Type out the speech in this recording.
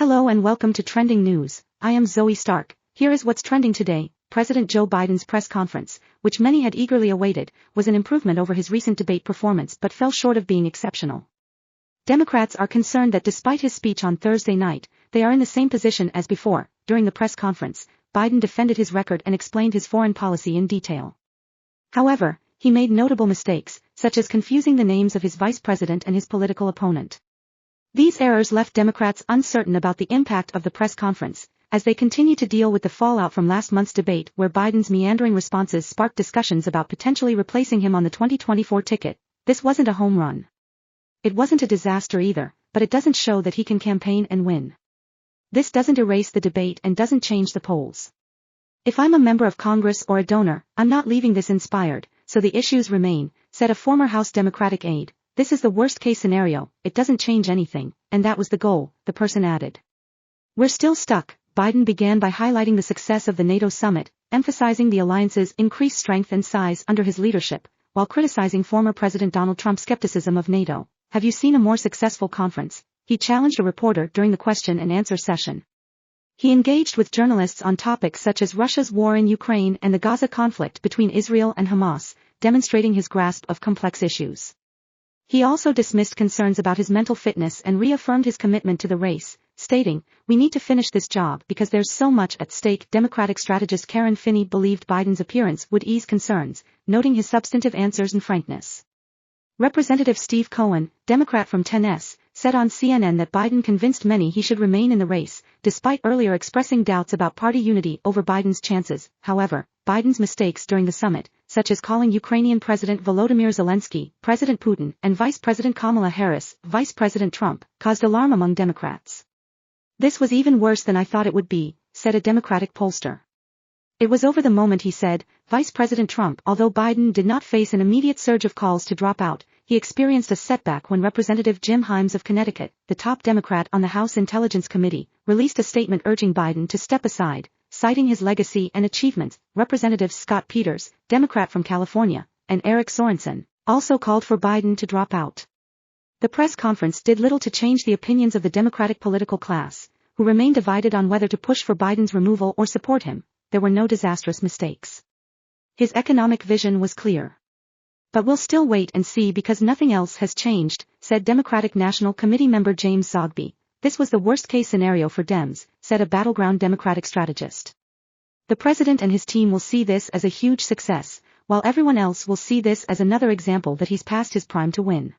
Hello and welcome to Trending News. I am Zoe Stark. Here is what's trending today. President Joe Biden's press conference, which many had eagerly awaited, was an improvement over his recent debate performance but fell short of being exceptional. Democrats are concerned that despite his speech on Thursday night, they are in the same position as before. During the press conference, Biden defended his record and explained his foreign policy in detail. However, he made notable mistakes, such as confusing the names of his vice president and his political opponent. These errors left Democrats uncertain about the impact of the press conference, as they continue to deal with the fallout from last month's debate where Biden's meandering responses sparked discussions about potentially replacing him on the 2024 ticket. This wasn't a home run. It wasn't a disaster either, but it doesn't show that he can campaign and win. This doesn't erase the debate and doesn't change the polls. If I'm a member of Congress or a donor, I'm not leaving this inspired, so the issues remain, said a former House Democratic aide. This is the worst-case scenario, it doesn't change anything, and that was the goal, the person added. We're still stuck. Biden began by highlighting the success of the NATO summit, emphasizing the alliance's increased strength and size under his leadership, while criticizing former President Donald Trump's skepticism of NATO. Have you seen a more successful conference? He challenged a reporter during the question and answer session. He engaged with journalists on topics such as Russia's war in Ukraine and the Gaza conflict between Israel and Hamas, demonstrating his grasp of complex issues. He also dismissed concerns about his mental fitness and reaffirmed his commitment to the race, stating, "We need to finish this job because there's so much at stake." Democratic strategist Karen Finney believed Biden's appearance would ease concerns, noting his substantive answers and frankness. Representative Steve Cohen, Democrat from Tennessee, said on CNN that Biden convinced many he should remain in the race, despite earlier expressing doubts about party unity over Biden's chances. However, Biden's mistakes during the summit, such as calling Ukrainian President Volodymyr Zelensky, President Putin, and Vice President Kamala Harris, Vice President Trump, caused alarm among Democrats. "This was even worse than I thought it would be," said a Democratic pollster. It was over the moment, he said. Vice President Trump. Although Biden did not face an immediate surge of calls to drop out, he experienced a setback when Representative Jim Himes of Connecticut, the top Democrat on the House Intelligence Committee, released a statement urging Biden to step aside, citing his legacy and achievements. Representatives Scott Peters, Democrat from California, and Eric Sorensen, also called for Biden to drop out. The press conference did little to change the opinions of the Democratic political class, who remain divided on whether to push for Biden's removal or support him. There were no disastrous mistakes. His economic vision was clear. But we'll still wait and see because nothing else has changed, said Democratic National Committee member James Zogby. This was the worst-case scenario for Dems, said a battleground Democratic strategist. The president and his team will see this as a huge success, while everyone else will see this as another example that he's past his prime to win.